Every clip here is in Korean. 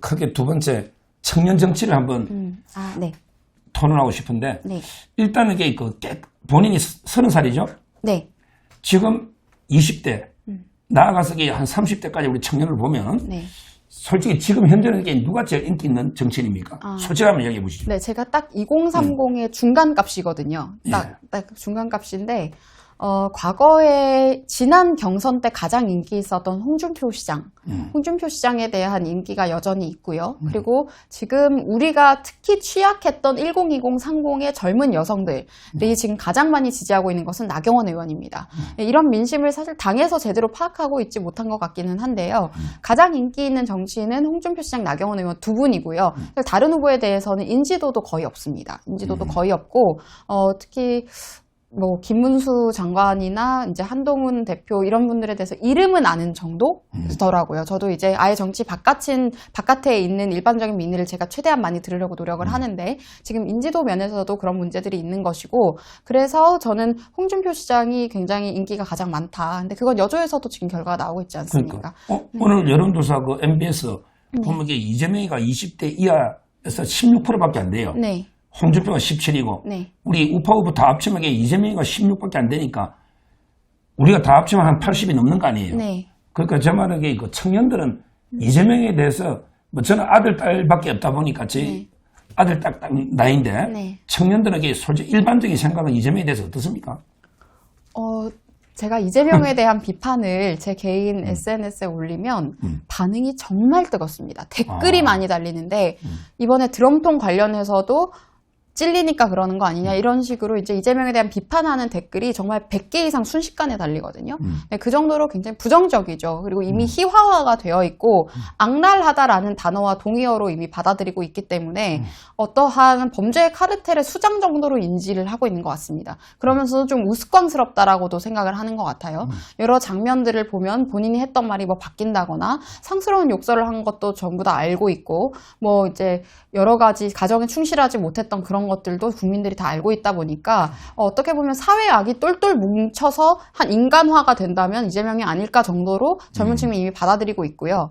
크게 두 번째 청년 정치를 한번 네. 토론하고 싶은데 네. 일단은 이게 본인이 30살이죠? 네. 지금 20대 나아가서 이게 한 30대까지 우리 청년을 보면 네. 솔직히 지금 현재는 이게 누가 제일 인기 있는 정치인입니까? 솔직히 한번 얘기해 보시죠. 네, 제가 딱 2030의 중간값이거든요. 딱 예. 중간값인데, 과거에 지난 경선 때 가장 인기 있었던 홍준표 시장. 홍준표 시장에 대한 인기가 여전히 있고요. 그리고 지금 우리가 특히 취약했던 1020, 30의 젊은 여성들이 지금 가장 많이 지지하고 있는 것은 나경원 의원입니다. 네, 이런 민심을 사실 당에서 제대로 파악하고 있지 못한 것 같기는 한데요. 가장 인기 있는 정치인은 홍준표 시장, 나경원 의원 두 분이고요. 다른 후보에 대해서는 인지도도 거의 없습니다. 인지도도 거의 없고, 특히 뭐 김문수 장관이나 이제 한동훈 대표 이런 분들에 대해서 이름은 아는 정도더라고요. 저도 이제 아예 정치 바깥에 있는 일반적인 민의를 제가 최대한 많이 들으려고 노력을 하는데 지금 인지도 면에서도 그런 문제들이 있는 것이고 그래서 저는 홍준표 시장이 굉장히 인기가 가장 많다. 근데 그건 여조에서도 지금 결과가 나오고 있지 않습니까? 그러니까. 오늘 여론조사 그 MBS 보면 이게 이재명이가 20대 이하에서 16%밖에 안 돼요. 네. 홍준표가 17이고 네. 우리 우파 다 합치면 이게 이재명이가 16밖에 안 되니까 우리가 다 합치면 한 80이 넘는 거 아니에요. 네. 그러니까 제 말은 이게 청년들은 이재명에 대해서 뭐 저는 아들 딸밖에 없다 보니까 제 아들 딱 나이인데 네. 청년들은 이게 솔직히 일반적인 생각은 이재명에 대해서 어떻습니까? 제가 이재명에 대한 비판을 제 개인 SNS에 올리면 반응이 정말 뜨겁습니다. 댓글이 많이 달리는데 이번에 드럼통 관련해서도 찔리니까 그러는 거 아니냐 이런 식으로 이제 이재명에 대한 비판하는 댓글이 정말 100개 이상 순식간에 달리거든요. 네, 그 정도로 굉장히 부정적이죠. 그리고 이미 희화화가 되어 있고 악랄하다라는 단어와 동의어로 이미 받아들이고 있기 때문에 어떠한 범죄의 카르텔의 수장 정도로 인지를 하고 있는 것 같습니다. 그러면서 좀 우스꽝스럽다라고도 생각을 하는 것 같아요. 여러 장면들을 보면 본인이 했던 말이 뭐 바뀐다거나 상스러운 욕설을 한 것도 전부 다 알고 있고 뭐 이제 여러 가지 가정에 충실하지 못했던 그런 것들도 국민들이 다 알고 있다 보니까 어떻게 보면 사회악이 똘똘 뭉쳐서 한 인간화가 된다면 이재명이 아닐까 정도로 젊은 층이 이미 받아들이고 있고요.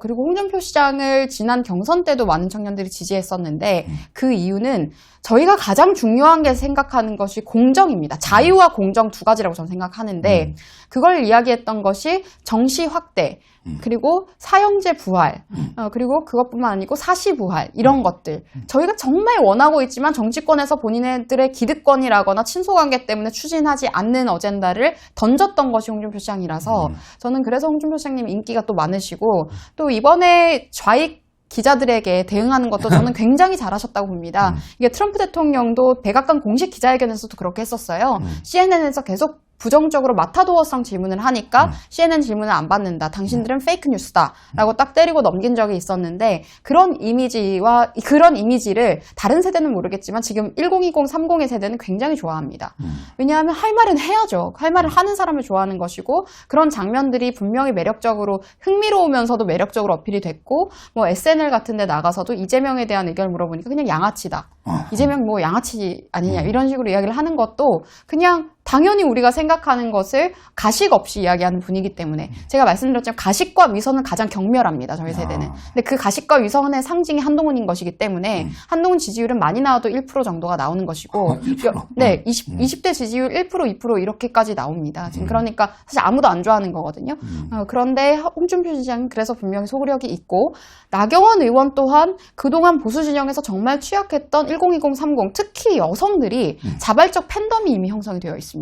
그리고 홍준표 시장을 지난 경선 때도 많은 청년들이 지지했었는데 그 이유는 저희가 가장 중요한 게 생각하는 것이 공정입니다. 자유와 공정 두 가지라고 저는 생각하는데 그걸 이야기했던 것이 정시 확대 그리고 사형제 부활 그리고 그것뿐만 아니고 사시 부활 이런 것들 저희가 정말 원하고 있지만 정치권에서 본인들의 기득권이라거나 친소관계 때문에 추진하지 않는 어젠다를 던졌던 것이 홍준표 시장이라서 저는 그래서 홍준표 시장님 인기가 또 많으시고 또 이번에 좌익 기자들에게 대응하는 것도 저는 굉장히 잘하셨다고 봅니다. 이게 트럼프 대통령도 백악관 공식 기자회견에서도 그렇게 했었어요. CNN에서 계속 부정적으로 마타도어성 질문을 하니까 CNN 질문을 안 받는다. 당신들은 페이크 뉴스다. 라고 딱 때리고 넘긴 적이 있었는데 그런 이미지를 다른 세대는 모르겠지만 지금 1020, 30의 세대는 굉장히 좋아합니다. 왜냐하면 할 말은 해야죠. 할 말을 하는 사람을 좋아하는 것이고 그런 장면들이 분명히 매력적으로 흥미로우면서도 매력적으로 어필이 됐고 뭐 SNL 같은 데 나가서도 이재명에 대한 의견을 물어보니까 그냥 양아치다. 이재명 뭐 양아치 아니냐 이런 식으로 이야기를 하는 것도 그냥 당연히 우리가 생각하는 것을 가식 없이 이야기하는 분이기 때문에 제가 말씀드렸지만 가식과 위선은 가장 경멸합니다. 저희 세대는. 근데 그 가식과 위선의 상징이 한동훈인 것이기 때문에 한동훈 지지율은 많이 나와도 1% 정도가 나오는 것이고 1%? 네, 20대 지지율 1% 2% 이렇게까지 나옵니다. 지금 그러니까 사실 아무도 안 좋아하는 거거든요. 그런데 홍준표 시장은 그래서 분명히 소구력이 있고 나경원 의원 또한 그동안 보수 진영에서 정말 취약했던 1020, 30 특히 여성들이 자발적 팬덤이 이미 형성이 되어 있습니다.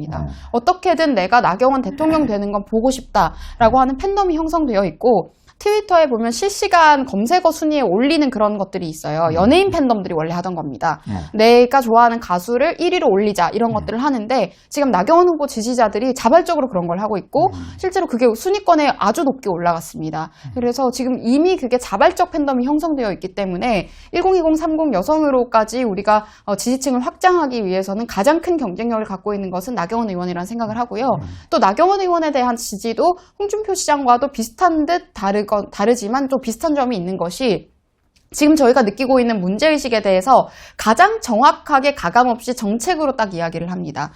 어떻게든 내가 나경원 대통령 되는 건 보고 싶다라고 하는 팬덤이 형성되어 있고 트위터에 보면 실시간 검색어 순위에 올리는 그런 것들이 있어요. 연예인 팬덤들이 원래 하던 겁니다. 내가 좋아하는 가수를 1위로 올리자 이런 것들을 하는데 지금 나경원 후보 지지자들이 자발적으로 그런 걸 하고 있고 실제로 그게 순위권에 아주 높게 올라갔습니다. 그래서 지금 이미 그게 자발적 팬덤이 형성되어 있기 때문에 1020, 30 여성으로까지 우리가 지지층을 확장하기 위해서는 가장 큰 경쟁력을 갖고 있는 것은 나경원 의원이라는 생각을 하고요. 또 나경원 의원에 대한 지지도 홍준표 시장과도 비슷한 듯 다르지만 또 비슷한 점이 있는 것이 지금 저희가 느끼고 있는 문제의식에 대해서 가장 정확하게 가감없이 정책으로 딱 이야기를 합니다.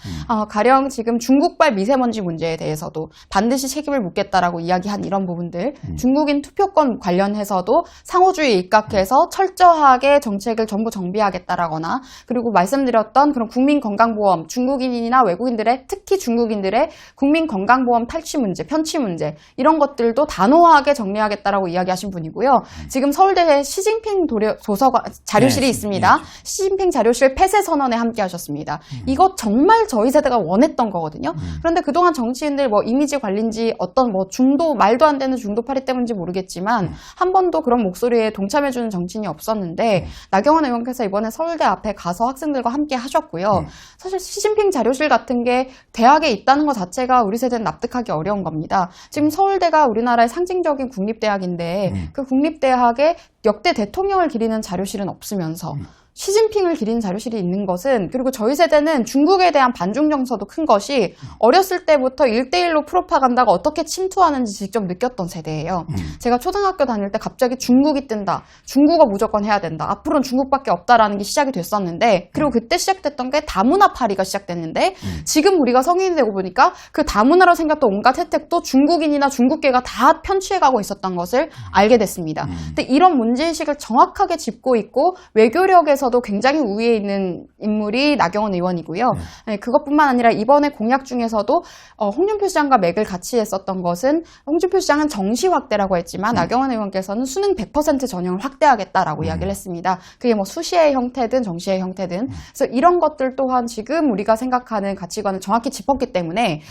가령 지금 중국발 미세먼지 문제에 대해서도 반드시 책임을 묻겠다라고 이야기한 이런 부분들, 중국인 투표권 관련해서도 상호주의에 입각해서 철저하게 정책을 전부 정비하겠다라거나, 그리고 말씀드렸던 그런 국민건강보험, 중국인이나 외국인들의, 특히 중국인들의 국민건강보험 탈취 문제, 편취 문제, 이런 것들도 단호하게 정리하겠다라고 이야기하신 분이고요. 지금 서울대 시진핑 도서관 자료실이 네, 있습니다. 네. 시진핑 자료실 폐쇄 선언에 함께 하셨습니다. 이것 정말 저희 세대가 원했던 거거든요. 그런데 그동안 정치인들 뭐 이미지 관리인지 어떤 뭐 중도, 말도 안 되는 중도파리 때문인지 모르겠지만 한 번도 그런 목소리에 동참해주는 정치인이 없었는데 나경원 의원께서 이번에 서울대 앞에 가서 학생들과 함께 하셨고요. 사실 시진핑 자료실 같은 게 대학에 있다는 것 자체가 우리 세대는 납득하기 어려운 겁니다. 지금 서울대가 우리나라의 상징적인 국립대학인데 그 국립대학에 역대 대통령을 기리는 자료실은 없으면서 시진핑을 기리는 자료실이 있는 것은, 그리고 저희 세대는 중국에 대한 반중 정서도 큰 것이 어렸을 때부터 1대1로 프로파간다가 어떻게 침투하는지 직접 느꼈던 세대예요. 제가 초등학교 다닐 때 갑자기 중국이 뜬다. 중국어 무조건 해야 된다. 앞으로는 중국밖에 없다라는 게 시작이 됐었는데, 그리고 그때 시작됐던 게 다문화파리가 시작됐는데, 지금 우리가 성인이 되고 보니까 그 다문화로 생겼던 온갖 혜택도 중국인이나 중국계가 다 편취해가고 있었던 것을 알게 됐습니다. 근데 이런 문제의식을 정확하게 짚고 있고 외교력에서 도 굉장히 우위에 있는 인물이 나경원 의원이고요. 네, 그것뿐만 아니라 이번에 공약 중에서도 홍준표 시장과 맥을 같이 했었던 것은, 홍준표 시장은 정시 확대라고 했지만 나경원 의원께서는 수능 100% 전형을 확대하겠다라고 이야기를 했습니다. 그게 뭐 수시의 형태든 정시의 형태든. 그래서 이런 것들 또한 지금 우리가 생각하는 가치관을 정확히 짚었기 때문에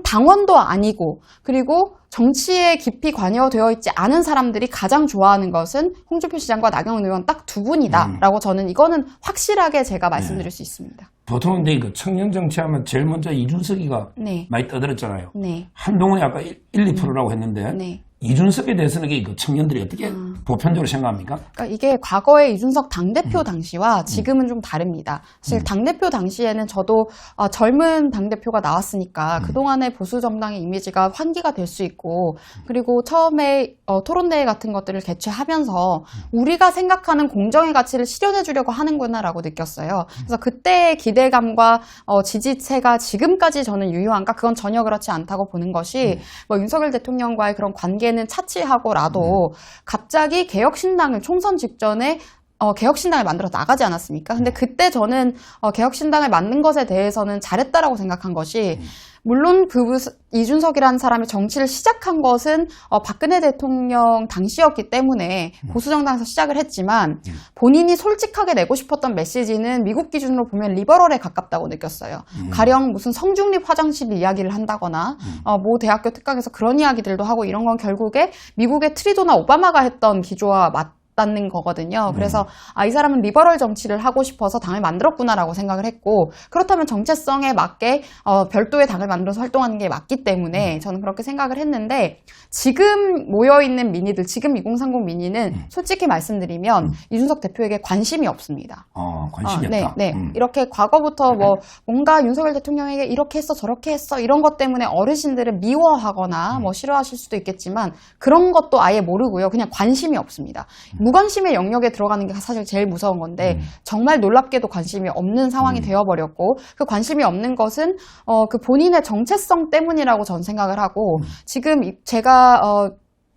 당원도 아니고, 그리고 정치에 깊이 관여되어 있지 않은 사람들이 가장 좋아하는 것은 홍준표 시장과 나경원 의원 딱 두 분이다라고 저는 이거는 확실하게 제가 말씀드릴 수 있습니다. 보통 근데 그 청년 정치하면 제일 먼저 이준석이가 네. 많이 떠들었잖아요. 네. 한동훈이 아까 2%라고 했는데 네. 이준석에 대해서는 그 청년들이 어떻게 보편적으로 생각합니까? 그러니까 이게 과거에 이준석 당대표 당시와 지금은 좀 다릅니다. 사실 당대표 당시에는 저도 젊은 당대표가 나왔으니까 그동안의 보수 정당의 이미지가 환기가 될 수 있고, 그리고 처음에 토론대회 같은 것들을 개최하면서 우리가 생각하는 공정의 가치를 실현해 주려고 하는구나라고 느꼈어요. 그래서 그때의 기대감과 지지세가 지금까지 저는 유효한가? 그건 전혀 그렇지 않다고 보는 것이, 뭐 윤석열 대통령과의 그런 관계는 차치하고라도 갑자기 개혁신당을 총선 직전에 개혁신당을 만들어 나가지 않았습니까? 근데 그때 저는 개혁신당을 만든 것에 대해서는 잘했다라고 생각한 것이, 물론 이준석이라는 사람이 정치를 시작한 것은 박근혜 대통령 당시였기 때문에 보수정당에서 시작을 했지만, 본인이 솔직하게 내고 싶었던 메시지는 미국 기준으로 보면 리버럴에 가깝다고 느꼈어요. 가령 무슨 성중립 화장실 이야기를 한다거나 모 대학교 특강에서 그런 이야기들도 하고, 이런 건 결국에 미국의 트리도나 오바마가 했던 기조와 맞닿는 거거든요. 그래서 이 사람은 리버럴 정치를 하고 싶어서 당을 만들었구나라고 생각을 했고, 그렇다면 정체성에 맞게 별도의 당을 만들어서 활동하는 게 맞기 때문에 저는 그렇게 생각을 했는데, 지금 모여있는 민의들, 지금 2030 민의는 솔직히 말씀드리면 이준석 대표에게 관심이 없습니다. 관심이 네, 없다. 네. 이렇게 과거부터 뭐 뭔가 윤석열 대통령에게 이렇게 했어 저렇게 했어 이런 것 때문에 어르신들을 미워하거나 뭐 싫어하실 수도 있겠지만, 그런 것도 아예 모르고요. 그냥 관심이 없습니다. 무관심의 영역에 들어가는 게 사실 제일 무서운 건데, 정말 놀랍게도 관심이 없는 상황이 되어버렸고, 그 관심이 없는 것은 그 본인의 정체성 때문이라고 저는 생각을 하고, 지금 제가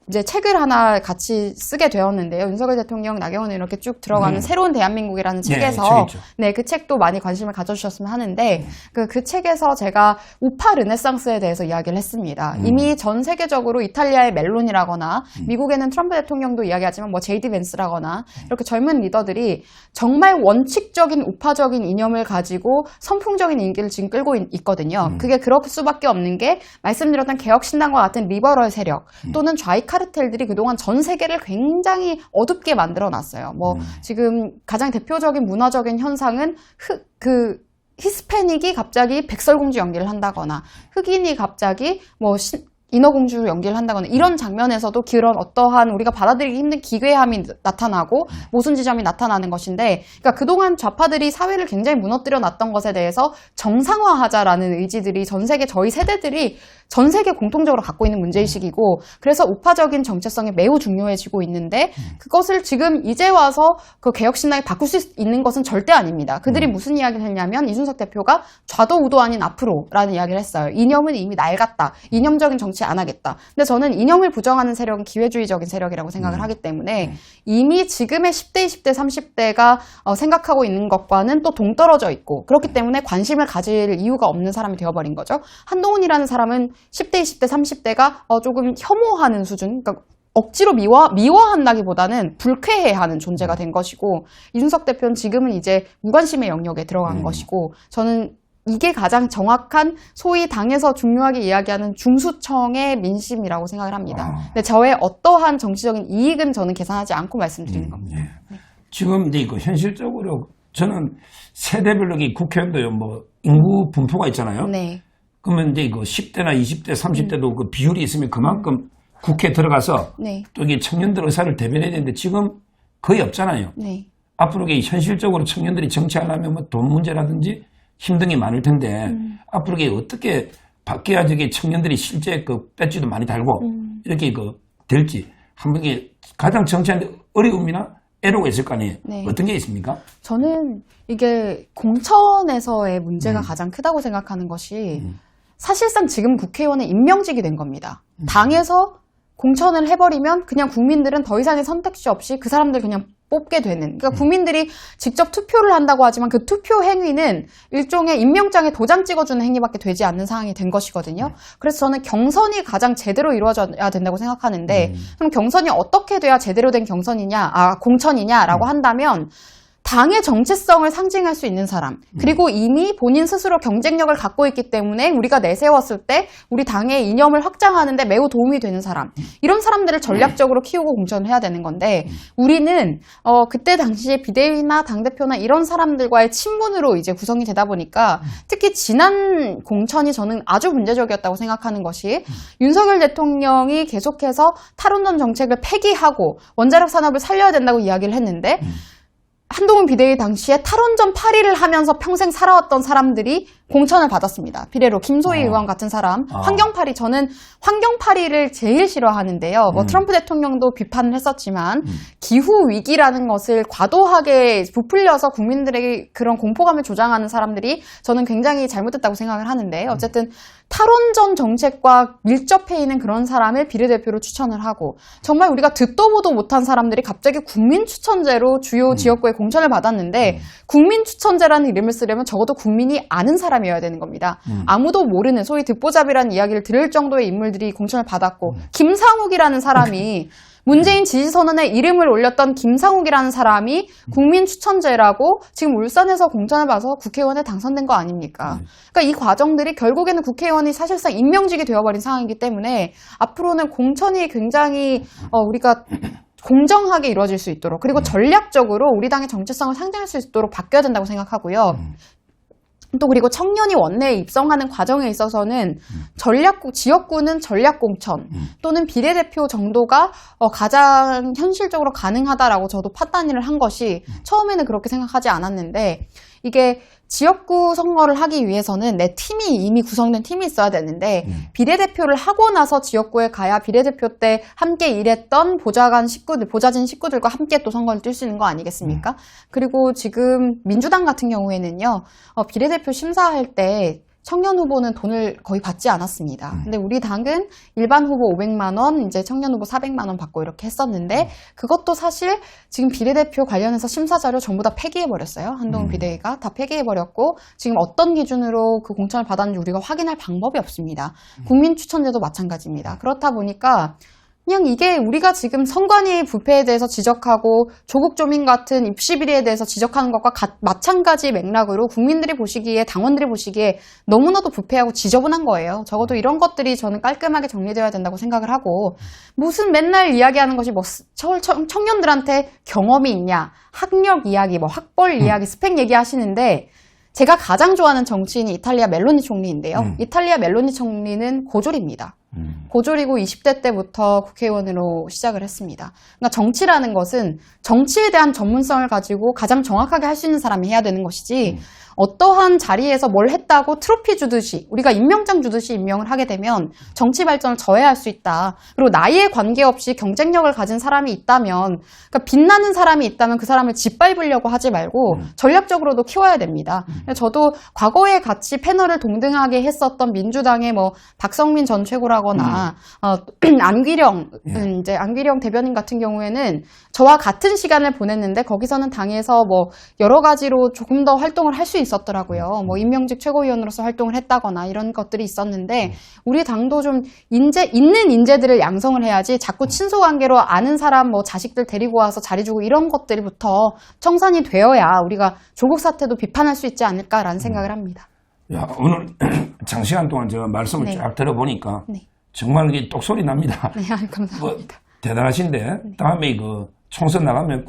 이제 책을 하나 같이 쓰게 되었는데요. 윤석열 대통령, 나경원 의원 이렇게 쭉 들어가는 새로운 대한민국이라는 책에서, 네, 그 책도 많이 관심을 가져주셨으면 하는데, 그 책에서 제가 우파 르네상스에 대해서 이야기를 했습니다. 이미 전 세계적으로 이탈리아의 멜론이라거나, 미국에는 트럼프 대통령도 이야기하지만 뭐 제이디 벤스라거나, 이렇게 젊은 리더들이 정말 원칙적인 우파적인 이념을 가지고 선풍적인 인기를 지금 끌고 있거든요. 그게 그럴 수밖에 없는 게, 말씀드렸던 개혁신당과 같은 리버럴 세력, 또는 좌익 카르텔들이 그동안 전 세계를 굉장히 어둡게 만들어놨어요. 뭐 지금 가장 대표적인 문화적인 현상은 히스패닉이 갑자기 백설공주 연기를 한다거나, 흑인이 갑자기 뭐 인어공주 연기를 한다거나 이런 장면에서도 그런 어떠한 우리가 받아들이기 힘든 기괴함이 나타나고 모순 지점이 나타나는 것인데, 그러니까 그동안 좌파들이 사회를 굉장히 무너뜨려 놨던 것에 대해서 정상화하자라는 의지들이 전 세계 저희 세대들이 전 세계 공통적으로 갖고 있는 문제의식이고, 그래서 우파적인 정체성이 매우 중요해지고 있는데, 그것을 지금 이제 와서 그 개혁신당이 바꿀 수 있는 것은 절대 아닙니다. 그들이 무슨 이야기를 했냐면, 이준석 대표가 좌도우도 아닌 앞으로라는 이야기를 했어요. 이념은 이미 낡았다. 이념적인 정치 안 하겠다. 근데 저는 이념을 부정하는 세력은 기회주의적인 세력이라고 생각을 하기 때문에 이미 지금의 10대, 20대, 30대가 생각하고 있는 것과는 또 동떨어져 있고, 그렇기 때문에 관심을 가질 이유가 없는 사람이 되어버린 거죠. 한동훈이라는 사람은 10대, 20대, 30대가 조금 혐오하는 수준, 그러니까 억지로 미워한다기보다는 불쾌해하는 존재가 된 것이고, 이준석 대표는 지금은 이제 무관심의 영역에 들어간 것이고, 저는 이게 가장 정확한 소위 당에서 중요하게 이야기하는 중수청의 민심이라고 생각을 합니다. 근데 저의 어떠한 정치적인 이익은 저는 계산하지 않고 말씀드리는 겁니다. 예. 지금 이제 그 현실적으로 저는 세대별로 이 국회의원도 뭐 인구 분포가 있잖아요. 네. 그러면 이제 그 10대나 20대, 30대도 그 비율이 있으면 그만큼 국회에 들어가서 네. 또 이게 청년들 의사를 대변해야 되는데 지금 거의 없잖아요. 네. 앞으로 이게 현실적으로 청년들이 정치하려면 뭐 돈 문제라든지 힘든 게 많을 텐데 앞으로 이게 어떻게 바뀌어야 저게 청년들이 실제 그 배지도 많이 달고 이렇게 그 될지 한번 이게 가장 정치하는데 어려움이나 애로가 있을 거 아니에요. 네. 어떤 게 있습니까? 저는 이게 공천에서의 문제가 가장 크다고 생각하는 것이 사실상 지금 국회의원은 임명직이 된 겁니다. 당에서 공천을 해버리면 그냥 국민들은 더 이상의 선택지 없이 그 사람들 그냥 뽑게 되는, 그러니까 국민들이 직접 투표를 한다고 하지만 그 투표 행위는 일종의 임명장에 도장 찍어주는 행위밖에 되지 않는 상황이 된 것이거든요. 그래서 저는 경선이 가장 제대로 이루어져야 된다고 생각하는데, 그럼 경선이 어떻게 돼야 제대로 된 경선이냐, 공천이냐라고 한다면 당의 정체성을 상징할 수 있는 사람, 그리고 이미 본인 스스로 경쟁력을 갖고 있기 때문에 우리가 내세웠을 때 우리 당의 이념을 확장하는 데 매우 도움이 되는 사람, 이런 사람들을 전략적으로 키우고 공천을 해야 되는 건데, 우리는 그때 당시에 비대위나 당대표나 이런 사람들과의 친분으로 이제 구성이 되다 보니까, 특히 지난 공천이 저는 아주 문제적이었다고 생각하는 것이, 윤석열 대통령이 계속해서 탈원전 정책을 폐기하고 원자력 산업을 살려야 된다고 이야기를 했는데, 한동훈 비대위 당시에 탈원전 8위를 하면서 평생 살아왔던 사람들이 공천을 받았습니다. 비례로 김소희 의원 같은 사람, 환경8위, 저는 환경8위를 제일 싫어하는데요. 뭐 트럼프 대통령도 비판을 했었지만 기후 위기라는 것을 과도하게 부풀려서 국민들에게 그런 공포감을 조장하는 사람들이 저는 굉장히 잘못됐다고 생각을 하는데, 어쨌든 탈원전 정책과 밀접해 있는 그런 사람을 비례대표로 추천을 하고, 정말 우리가 듣도 보도 못한 사람들이 갑자기 국민추천제로 주요 지역구에 공천을 받았는데, 국민추천제라는 이름을 쓰려면 적어도 국민이 아는 사람이어야 되는 겁니다. 아무도 모르는 소위 듣보잡이라는 이야기를 들을 정도의 인물들이 공천을 받았고, 김상욱이라는 사람이 문재인 지지선언에 이름을 올렸던 김상욱이라는 사람이 국민추천제라고 지금 울산에서 공천을 받아서 국회의원에 당선된 거 아닙니까? 그러니까 이 과정들이 결국에는 국회의원이 사실상 임명직이 되어버린 상황이기 때문에 앞으로는 공천이 굉장히 우리가 공정하게 이루어질 수 있도록, 그리고 전략적으로 우리 당의 정체성을 상징할 수 있도록 바뀌어야 된다고 생각하고요. 또 그리고 청년이 원내에 입성하는 과정에 있어서는 지역구는 전략공천 또는 비례대표 정도가 가장 현실적으로 가능하다라고 저도 판단을 한 것이, 처음에는 그렇게 생각하지 않았는데, 이게 지역구 선거를 하기 위해서는 내 팀이 이미 구성된 팀이 있어야 되는데, 비례대표를 하고 나서 지역구에 가야 비례대표 때 함께 일했던 보좌진 식구들과 함께 또 선거를 뛸 수 있는 거 아니겠습니까? 그리고 지금 민주당 같은 경우에는요, 비례대표 심사할 때 청년 후보는 돈을 거의 받지 않았습니다. 근데 우리 당은 일반 후보 500만 원, 이제 청년 후보 400만 원 받고 이렇게 했었는데, 그것도 사실 지금 비례대표 관련해서 심사 자료 전부 다 폐기해버렸어요. 한동훈 비대위가 다 폐기해버렸고, 지금 어떤 기준으로 그 공천을 받았는지 우리가 확인할 방법이 없습니다. 국민추천제도 마찬가지입니다. 그렇다 보니까 그냥 이게 우리가 지금 선관위 부패에 대해서 지적하고 조국 조민 같은 입시 비리에 대해서 지적하는 것과 마찬가지 맥락으로 국민들이 보시기에, 당원들이 보시기에 너무나도 부패하고 지저분한 거예요. 적어도 이런 것들이 저는 깔끔하게 정리되어야 된다고 생각을 하고, 무슨 맨날 이야기하는 것이 뭐 청년들한테 경험이 있냐, 학력 이야기, 뭐 학벌 이야기, 스펙 얘기하시는데, 제가 가장 좋아하는 정치인이 이탈리아 멜로니 총리인데요. 이탈리아 멜로니 총리는 고졸입니다. 고졸이고 20대 때부터 국회의원으로 시작을 했습니다. 그러니까 정치라는 것은 정치에 대한 전문성을 가지고 가장 정확하게 할 수 있는 사람이 해야 되는 것이지 어떠한 자리에서 뭘 했다고 트로피 주듯이 우리가 임명장 주듯이 임명을 하게 되면 정치 발전을 저해할 수 있다. 그리고 나이에 관계없이 경쟁력을 가진 사람이 있다면 그러니까 빛나는 사람이 있다면 그 사람을 짓밟으려고 하지 말고 전략적으로도 키워야 됩니다. 저도 과거에 같이 패널을 동등하게 했었던 민주당의 뭐 박성민 전 최고라거나 안기령 이제 안기령 대변인 같은 경우에는 저와 같은 시간을 보냈는데 거기서는 당에서 뭐 여러 가지로 조금 더 활동을 할 수 있었더라고요. 뭐 임명직 최고위원으로서 활동을 했다거나 이런 것들이 있었는데 우리 당도 좀 있는 인재들을 양성을 해야지 자꾸 친소관계로 아는 사람 뭐 자식들 데리고 와서 자리 주고 이런 것들부터 청산이 되어야 우리가 조국 사태도 비판할 수 있지 않을까라는 생각을 합니다. 야, 오늘 장시간 동안 제가 말씀을 쫙 들어보니까 정말 이게 똑소리 납니다. 네, 감사합니다. 뭐 대단하신데 다음에 그 총선 나가면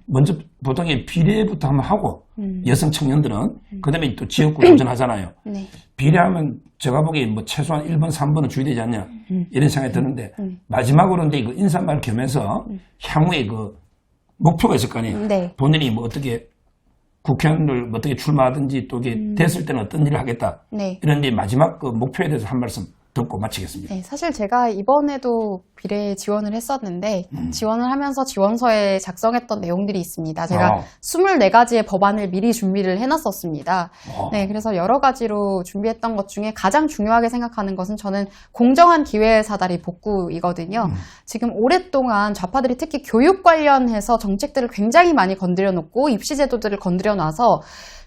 먼저 보통 비례부터 한번 하고 여성 청년들은 그다음에 또 지역구 도전하잖아요. 비례하면 제가 보기에 뭐 최소한 1번, 3번은 줘야 되지 않냐 이런 생각이 드는데 마지막으로 이제 그 인사말 겸해서 향후에 그 목표가 있을 거 아니에요. 본인이 뭐 어떻게 국회의원을 어떻게 출마하든지 또 이게 됐을 때는 어떤 일을 하겠다. 이런 데 마지막 그 목표에 대해서 한 말씀 듣고 마치겠습니다. 네, 사실 제가 이번에도 비례 지원을 했었는데 지원을 하면서 지원서에 작성했던 내용들이 있습니다. 제가 24가지의 법안을 미리 준비를 해놨었습니다. 네, 그래서 여러 가지로 준비했던 것 중에 가장 중요하게 생각하는 것은 저는 공정한 기회 사다리 복구이거든요. 지금 오랫동안 좌파들이 특히 교육 관련해서 정책들을 굉장히 많이 건드려 놓고 입시 제도들을 건드려 놔서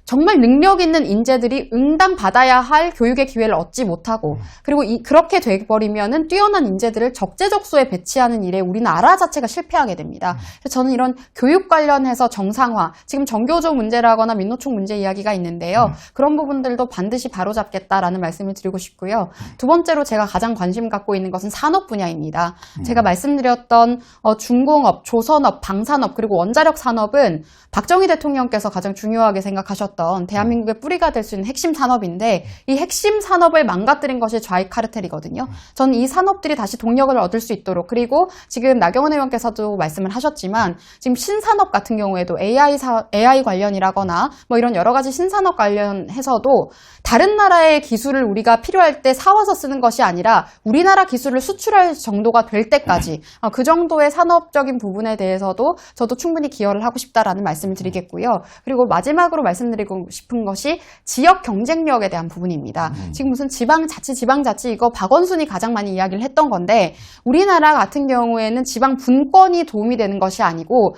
정말 능력 있는 인재들이 응당받아야 할 교육의 기회를 얻지 못하고 그리고 그렇게 돼버리면은 뛰어난 인재들을 적재적소에 배치하는 일에 우리나라 자체가 실패하게 됩니다. 그래서 저는 이런 교육 관련해서 정상화, 지금 정교조 문제라거나 민노총 문제 이야기가 있는데요. 그런 부분들도 반드시 바로잡겠다라는 말씀을 드리고 싶고요. 두 번째로 제가 가장 관심 갖고 있는 것은 산업 분야입니다. 제가 말씀드렸던 중공업, 조선업, 방산업 그리고 원자력 산업은 박정희 대통령께서 가장 중요하게 생각하셨던 대한민국의 뿌리가 될 수 있는 핵심 산업인데 이 핵심 산업을 망가뜨린 것이 좌익 카르텔이거든요. 저는 이 산업들이 다시 동력을 얻을 수 있도록 그리고 지금 나경원 의원께서도 말씀을 하셨지만 지금 신산업 같은 경우에도 AI 관련이라거나 뭐 이런 여러 가지 신산업 관련해서도 다른 나라의 기술을 우리가 필요할 때 사와서 쓰는 것이 아니라 우리나라 기술을 수출할 정도가 될 때까지 그 정도의 산업적인 부분에 대해서도 저도 충분히 기여를 하고 싶다라는 말씀을 드리겠고요. 그리고 마지막으로 말씀드리고 싶은 것이 지역 경쟁력에 대한 부분입니다. 지금 무슨 지방자치 이거 박원순이 가장 많이 이야기를 했던 건데 우리나라 같은 경우에는 지방 분권이 도움이 되는 것이 아니고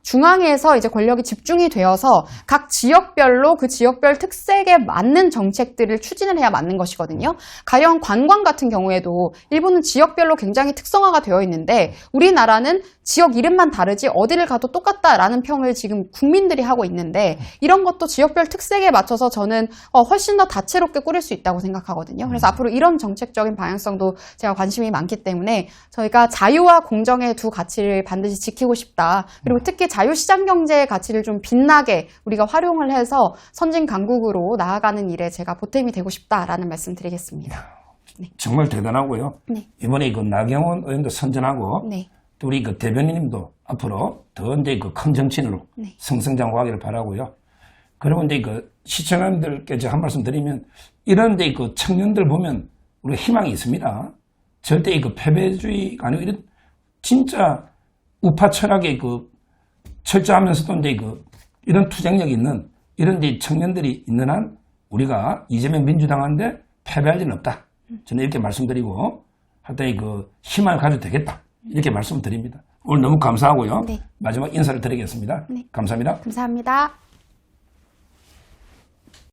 중앙에서 이제 권력이 집중이 되어서 각 지역별로 그 지역별 특색에 맞는 정책들을 추진을 해야 맞는 것이거든요. 가령 관광 같은 경우에도 일본은 지역별로 굉장히 특성화가 되어 있는데 우리나라는 지역 이름만 다르지 어디를 가도 똑같다라는 평을 지금 국민들이 하고 있는데 이런 것도 지역별 특색에 맞춰서 저는 훨씬 더 다채롭게 꾸릴 수 있다고 생각하거든요. 그래서 앞으로 이런 정책적인 방향성도 제가 관심이 많기 때문에 저희가 자유와 공정의 두 가치를 반드시 지키고 싶다. 그리고 특히 자유시장 경제의 가치를 좀 빛나게 우리가 활용을 해서 선진 강국으로 나아가는 일에 제가 보탬이 되고 싶다라는 말씀 드리겠습니다. 정말 대단하고요. 이번에 그 나경원 의원도 선전하고 또 우리 그 대변인님도 앞으로 더 이제 그 큰 정치인으로 승승장구하기를 바라고요. 그리고 이제 그 시청자님들께 제가 한 말씀 드리면 이런 이제 그 청년들 보면 우리가 희망이 있습니다. 절대 그 패배주의가 아니고 이런 진짜 우파 철학의 그 철저하면서도 이제 그 이런 투쟁력 있는 이런 이제 청년들이 있는 한 우리가 이재명 민주당한테 패배할 일은 없다. 저는 이렇게 말씀드리고 하여튼 그 희망을 가져도 되겠다. 이렇게 말씀드립니다. 오늘 너무 감사하고요. 마지막 인사를 드리겠습니다. 감사합니다. 감사합니다.